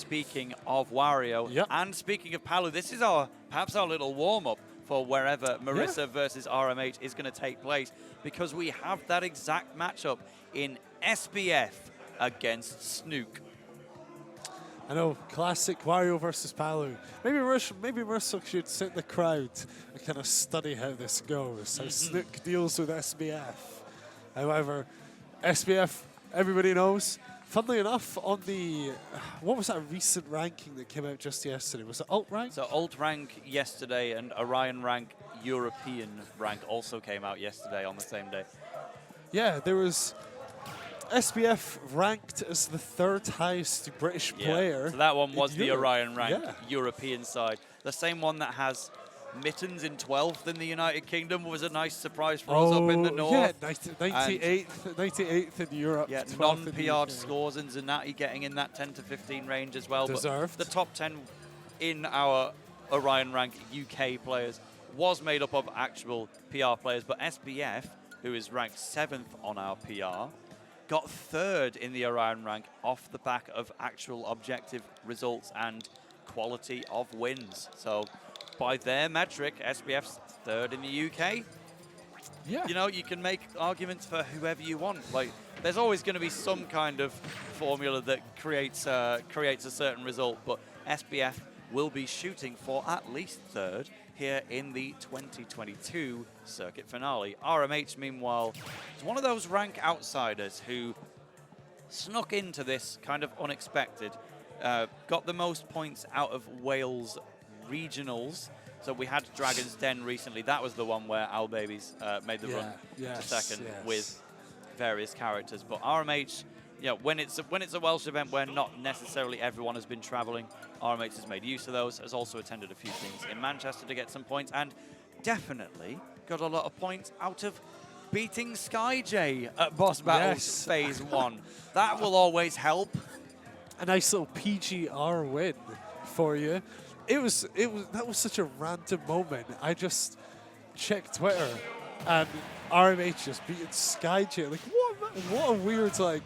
speaking of Wario, Yep. and speaking of Palu, this is perhaps our little warm-up for wherever Marissa versus RMH is going to take place, because we have that exact matchup in SBF against Snook. I know, classic Wario versus Palu. Maybe Marissa should sit in the crowd and kind of study how this goes, how Snook deals with SBF. However, SBF, everybody knows. Funnily enough, on the, what was that recent ranking that came out just yesterday? Was it Alt Rank? So Alt Rank yesterday and Orion Rank European Rank also came out yesterday on the same day. Yeah, there was SBF ranked as the 3rd highest British player. So that one was the Europe. Orion Rank European side. The same one that has Mittens in 12th in the United Kingdom was a nice surprise for us up in the north. Yeah, 98th in Europe. Yeah, 12th non-PR'd scores, and Zanatti getting in that 10 to 15 range as well. Deserved. But the top 10 in our Orion Rank UK players was made up of actual PR players, but SBF, who is ranked 7th on our PR, got 3rd in the Orion Rank off the back of actual objective results and quality of wins. So by their metric, SBF's 3rd in the UK. Yeah. You know, you can make arguments for whoever you want. Like, there's always going to be some kind of formula that creates a certain result, but SBF will be shooting for at least 3rd here in the 2022 circuit finale. RMH, meanwhile, is one of those rank outsiders who snuck into this kind of unexpected. Got the most points out of Wales regionals. So we had Dragon's Den recently. That was the one where Al Babies made the run to 2nd with various characters. But RMH, you know, when it's a Welsh event where not necessarily everyone has been traveling, RMH has made use of those, has also attended a few things in Manchester to get some points, and definitely got a lot of points out of beating SkyJ at Boss Battles Phase 1. That will always help. A nice little PGR win for you. That was such a random moment. I just checked Twitter and RMH just beating SkyJ. Like, what a weird, like,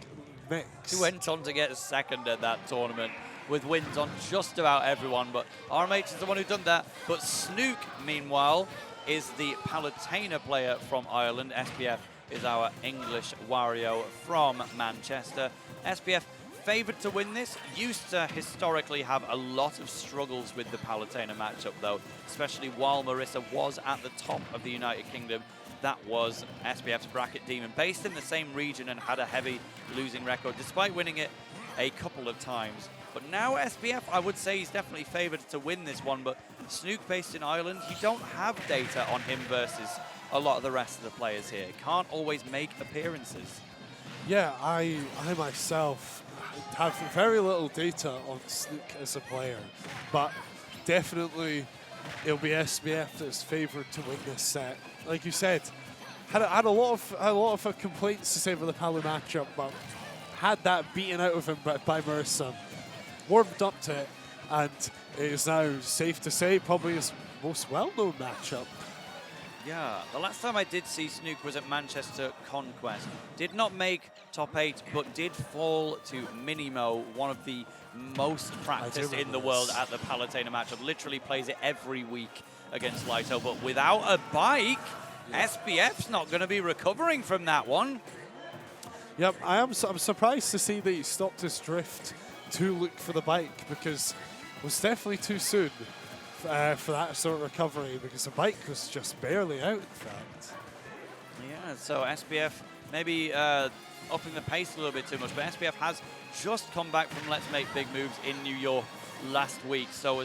mix. He went on to get 2nd at that tournament with wins on just about everyone, but RMH is the one who done that. But Snook, meanwhile, is the Palutena player from Ireland. SBF is our English Wario from Manchester. SBF favoured to win this. Used to historically have a lot of struggles with the Palutena matchup, though, especially while Marissa was at the top of the United Kingdom. That was SBF's bracket demon, based in the same region and had a heavy losing record, despite winning it a couple of times. But now SBF, I would say he's definitely favoured to win this one, but Snook based in Ireland, you don't have data on him versus a lot of the rest of the players here. Can't always make appearances. Yeah, I myself have very little data on Snook as a player, but definitely it'll be SBF that's favoured to win this set. Like you said, had a lot of complaints to say for the Palu matchup, but had that beaten out of him by Marissa. Warmed up to it, and it is now safe to say probably his most well-known matchup. Yeah, the last time I did see Snook was at Manchester Conquest. Did not make top 8, but did fall to Minimo, one of the most practiced in the world at the Palutena matchup. Literally plays it every week against Lito, but without a bike, SBF's not going to be recovering from that one. Yep, I'm surprised to see that he stopped his drift to look for the bike, because it was definitely too soon for that sort of recovery, because the bike was just barely out, in fact. Yeah, so SBF maybe upping the pace a little bit too much, but SBF has just come back from Let's Make Big Moves in New York last week, so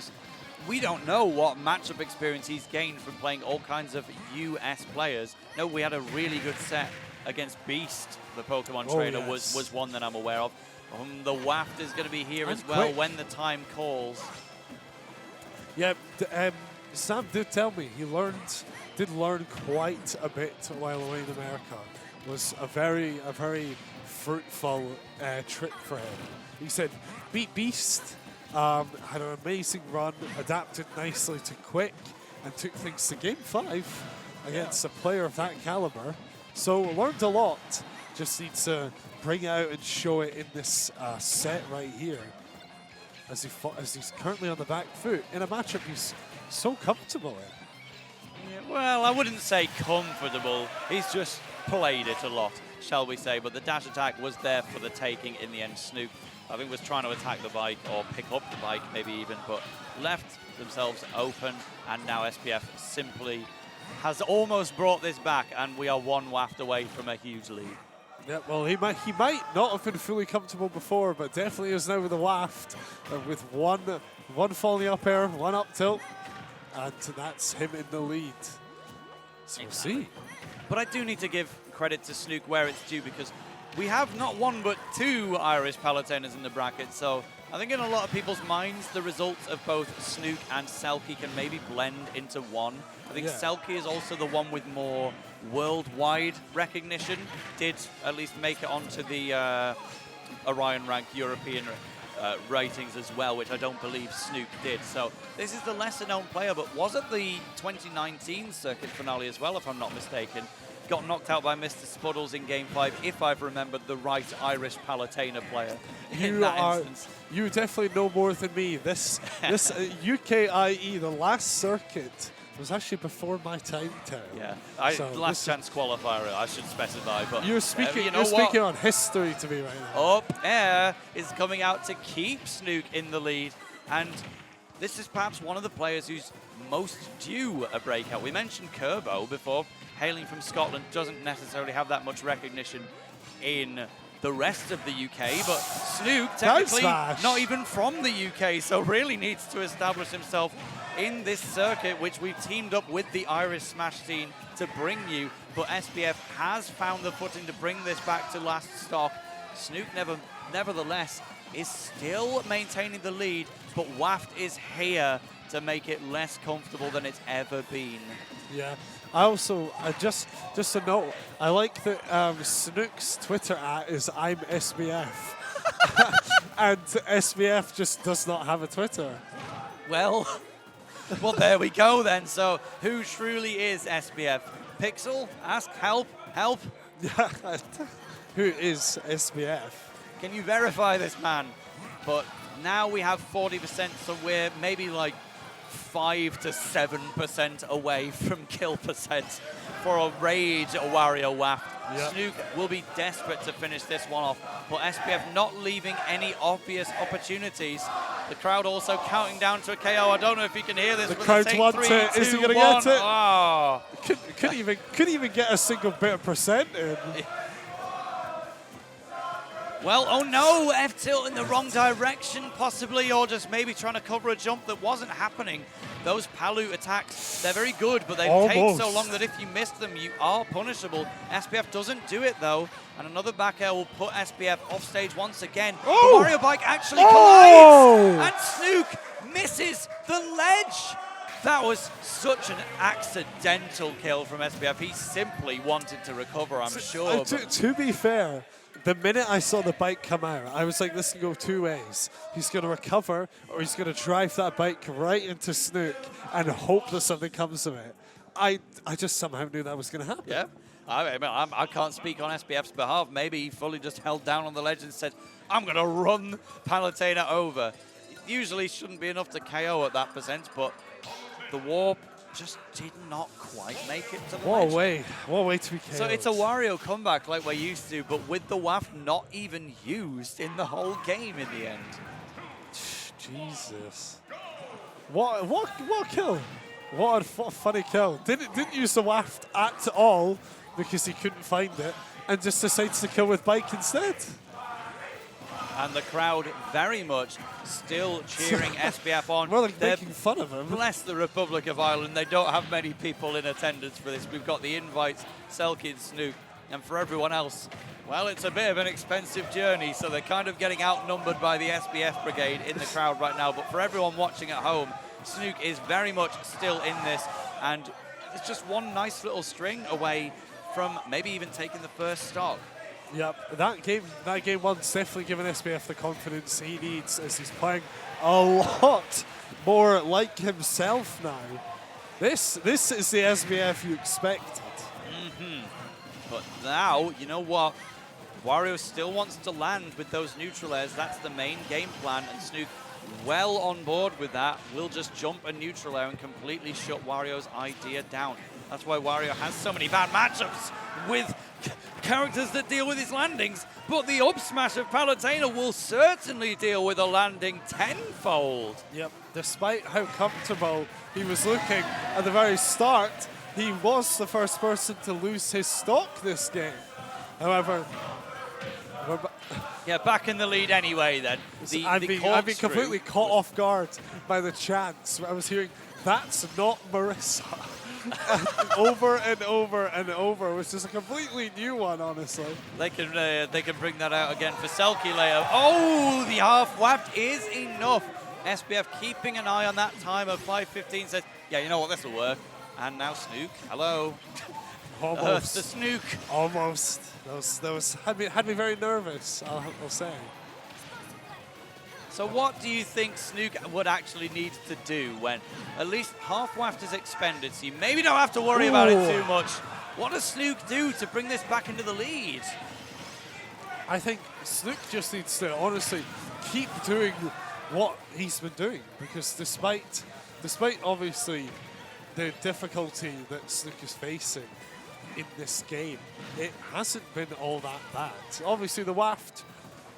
we don't know what matchup experience he's gained from playing all kinds of US players. No, we had a really good set against Beast, the Pokemon trainer, was one that I'm aware of. The Waft is going to be here as well when the time calls. Yeah, Sam did tell me he did learn quite a bit while away in America. It was a very fruitful trip for him. He said, beat Beast, had an amazing run, adapted nicely to Quick, and took things to Game 5 against a player of that caliber. So learned a lot. Just needs to bring it out and show it in this set right here. as he's currently on the back foot in a matchup he's so comfortable in. Yeah, well, I wouldn't say comfortable. He's just played it a lot, shall we say. But the dash attack was there for the taking in the end. Snook, I think, was trying to attack the bike or pick up the bike maybe even, but left themselves open. And now SBF simply has almost brought this back, and we are one waft away from a huge lead. Yeah, well, he might not have been fully comfortable before, but definitely is now with a waft, with one falling up air, one up tilt, and that's him in the lead. So we'll see. But I do need to give credit to Snook where it's due, because we have not one but two Irish Palutainers in the bracket. So I think in a lot of people's minds, the results of both Snook and Selkie can maybe blend into one. I think Selkie is also the one with more worldwide recognition, did at least make it onto the Orion rank European ratings as well, which I don't believe Snook did. So this is the lesser known player, but was at the 2019 circuit finale as well, if I'm not mistaken. Got knocked out by Mr. Spuddles in Game 5, if I've remembered the right Irish Palutainer player in that instance. You definitely know more than me. This UKIE, the last circuit, was actually before my time, Terry. Yeah, so last chance qualifier, I should specify. But you're speaking on history to me right now. Up Air is coming out to keep Snook in the lead, and this is perhaps one of the players who's most due a breakout. We mentioned Kerbo before, hailing from Scotland, doesn't necessarily have that much recognition in the rest of the UK, but Snook technically not even from the UK, so really needs to establish himself in this circuit, which we've teamed up with the Irish Smash scene to bring you. But SBF has found the footing to bring this back to last stock. Snook nevertheless is still maintaining the lead, but Waft is here to make it less comfortable than it's ever been. Yeah. Just a note, I like that Snook's Twitter @ is I'm SBF. And SBF just does not have a Twitter. Well, there we go then. So who truly is SBF? Pixel, ask, help. Who is SBF? Can you verify this man? But now we have 40%, so we're maybe like 5 to 7% away from kill percent for a Rage Wario Waft. Yep. Snook will be desperate to finish this one off, but SBF not leaving any obvious opportunities. The crowd also counting down to a KO. I don't know if you can hear this. The crowd wants it. Is he going to get it? Oh. Couldn't even get a single bit of percent in. Well, oh no, F-tilt in the wrong direction possibly, or just maybe trying to cover a jump that wasn't happening. Those Palu attacks, they're very good, but they take so long that if you miss them, you are punishable. SBF doesn't do it though, and another back air will put SBF off stage once again. Oh. The Wario bike actually collides, and Snook misses the ledge. That was such an accidental kill from SBF. He simply wanted to recover, I'm sure. To be fair, the minute I saw the bike come out, I was like, this can go two ways. He's going to recover, or he's going to drive that bike right into Snook and hope that something comes of it. I just somehow knew that was going to happen. Yeah. I can't speak on SBF's behalf. Maybe he fully just held down on the ledge and said, I'm going to run Palutainer over. It usually shouldn't be enough to KO at that percent, but the warp just did not quite make it to the ledge. What a way to be KO'd. So it's a Wario comeback like we're used to, but with the Waft not even used in the whole game in the end. Jesus. What a kill. What a funny kill. Didn't use the Waft at all because he couldn't find it and just decides to kill with bike instead. And the crowd very much still cheering SBF on. More like making fun of him. Bless the Republic of Ireland. They don't have many people in attendance for this. We've got the invites, Selkie and Snook. And for everyone else, well, it's a bit of an expensive journey, so they're kind of getting outnumbered by the SBF brigade in the crowd right now. But for everyone watching at home, Snook is very much still in this. And it's just one nice little string away from maybe even taking the first stock. Yep, that game one's definitely given SBF the confidence he needs as he's playing a lot more like himself now. This is the SBF you expected. But now, you know what? Wario still wants to land with those neutral airs. That's the main game plan, and Snook well on board with that. Will just jump a neutral air and completely shut Wario's idea down. That's why Wario has so many bad matchups with characters that deal with his landings, but the up smash of Palutena will certainly deal with a landing tenfold. Yep, despite how comfortable he was looking at the very start, he was the first person to lose his stock this game. However, yeah, back in the lead anyway then. I've been completely caught off guard by the chants. I was hearing, "That's not Marissa." over and over and over, which is a completely new one, honestly. They can bring that out again for Selkie later. Oh, the half waft is enough. SBF keeping an eye on that time of 5:15 says, yeah, you know what, this will work. And now Snook, hello. Almost. The Snook. Almost. Those had me very nervous, I'll say. So what do you think Snook would actually need to do when at least half waft is expended, so you maybe don't have to worry about it too much? What does Snook do to bring this back into the lead? I think Snook just needs to honestly keep doing what he's been doing, because despite obviously the difficulty that Snook is facing in this game, it hasn't been all that bad. Obviously the waft,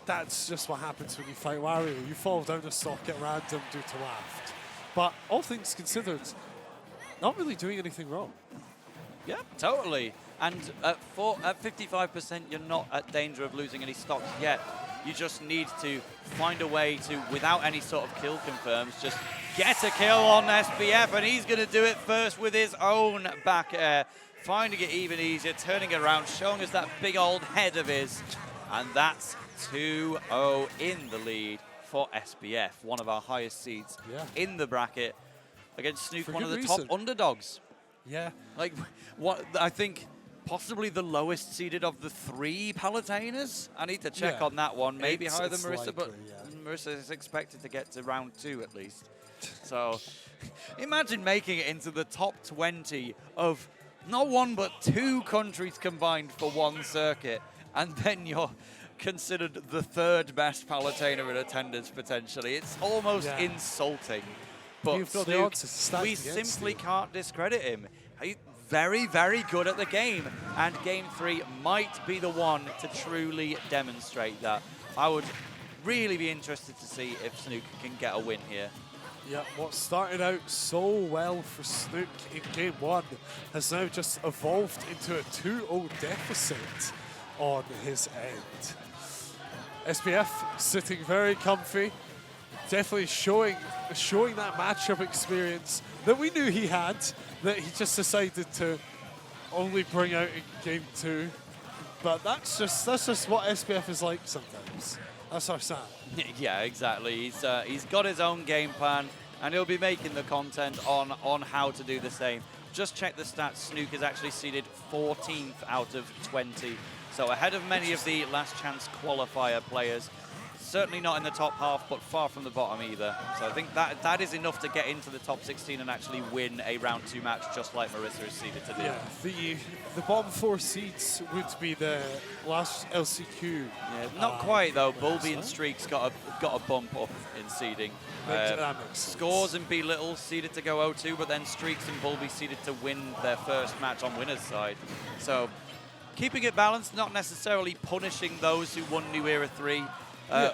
that's just what happens when you fight Wario. You fall down a stock at random due to waft. But all things considered, not really doing anything wrong. Yeah, totally. And at 55%, you're not at danger of losing any stocks yet. You just need to find a way to, without any sort of kill confirms, just get a kill on SBF, and he's going to do it first with his own back air, finding it even easier, turning it around, showing us that big old head of his, and that's 2-0 in the lead for SBF, one of our highest seeds in the bracket against Snook, one of the top underdogs. Yeah. Like, what I think possibly the lowest seeded of the 3 Palutenas. I need to check on that one. Maybe higher than Marissa, but Marissa is expected to get to round 2 at least. So imagine making it into the top 20 of not 1 but 2 countries combined for one circuit, and then you're considered the 3rd best Palutena in attendance potentially. It's almost insulting. But Snook, we simply can't discredit him. He's very, very good at the game, and Game 3 might be the one to truly demonstrate that. I would really be interested to see if Snook can get a win here. Yeah, what started out so well for Snook in Game 1 has now just evolved into a 2-0 deficit on his end. SBF sitting very comfy, definitely showing that matchup experience that we knew he had, that he just decided to only bring out in Game 2. But that's just what SBF is like sometimes. That's our Sam. Yeah, exactly. He's got his own game plan, and he'll be making the content on how to do the same. Just check the stats. Snook is actually seeded 14th out of 20. So ahead of many of the last chance qualifier players. Certainly not in the top half, but far from the bottom either. So I think that is enough to get into the top 16 and actually win a round 2 match, just like Marissa is seeded to do. Yeah, the bottom 4 seeds would be the last LCQ. Yeah, not quite though. Bulby and Streaks got a bump up in seeding. Scores and B Little seeded to go 0-2, but then Streaks and Bulby seeded to win their first match on winner's side. So keeping it balanced, not necessarily punishing those who won New Era 3.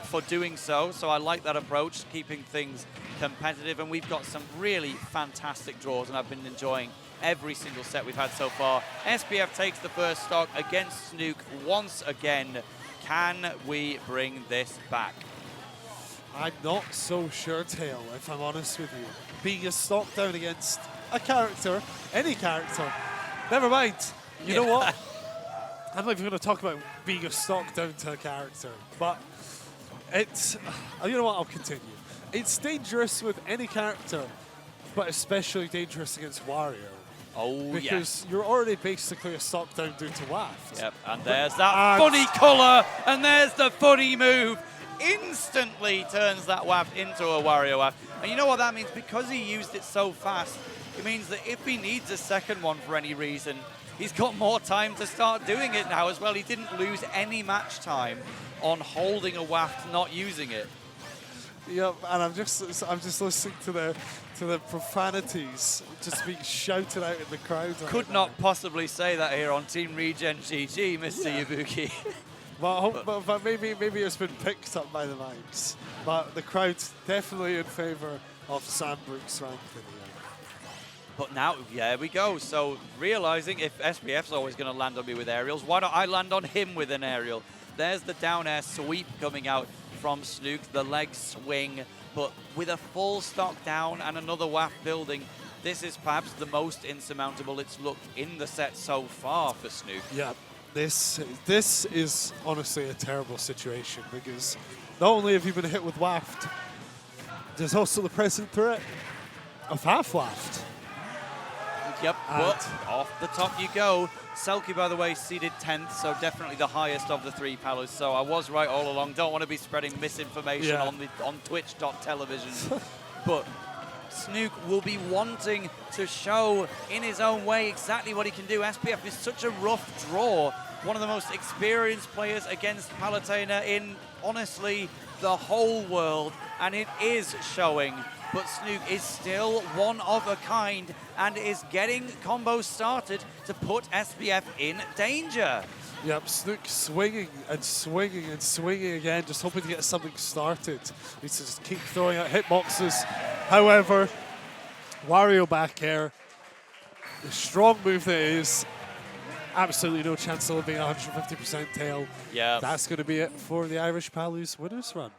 For doing so I like that approach, keeping things competitive, and we've got some really fantastic draws, and I've been enjoying every single set we've had so far. SBF takes the first stock against Snook once again. Can we bring this back? I'm not so sure, Tail, if I'm honest with you. Being a stock down against a character, any character, never mind. You know what? I'm not even going to talk about being a stock down to a character, but it's, you know what, I'll continue. It's dangerous with any character, but especially dangerous against Wario. Oh, because you're already basically a stock down due to waft. Yep, and there's that funny colour, and there's the funny move. Instantly turns that waft into a Wario waft. And you know what that means? Because he used it so fast, it means that if he needs a second one for any reason, he's got more time to start doing it now as well. He didn't lose any match time on holding a waft, not using it. Yep, and I'm just listening to the profanities just being shouted out in the crowd. Could not possibly say that here on Team Regen GG, Mr. Yeah. Ibuki. But maybe it's been picked up by the mics. But the crowd's definitely in favour of Sam Brooks' rank video. But now, yeah, we go. So realizing if SBF's always going to land on me with aerials, why don't I land on him with an aerial? There's the down air sweep coming out from Snook, the leg swing, but with a full stock down and another WAF building, this is perhaps the most insurmountable it's looked in the set so far for Snook. Yeah, this is honestly a terrible situation because not only have you been hit with waft, there's also the present threat of half waft. Yep, but off the top you go. Selkie, by the way, seeded 10th, so definitely the highest of the 3 Palus. So I was right all along. Don't want to be spreading misinformation on Twitch.television. But Snook will be wanting to show in his own way exactly what he can do. SBF is such a rough draw. One of the most experienced players against Palutena in, honestly, the whole world. And it is showing. But Snook is still one of a kind and is getting combos started to put SBF in danger. Yep, Snook swinging and swinging and swinging again, just hoping to get something started. Needs to just keep throwing out hitboxes. However, Wario back air, the strong move that is, absolutely no chance of it being 150% tail. Yeah. That's going to be it for the Irish Palu's winners run.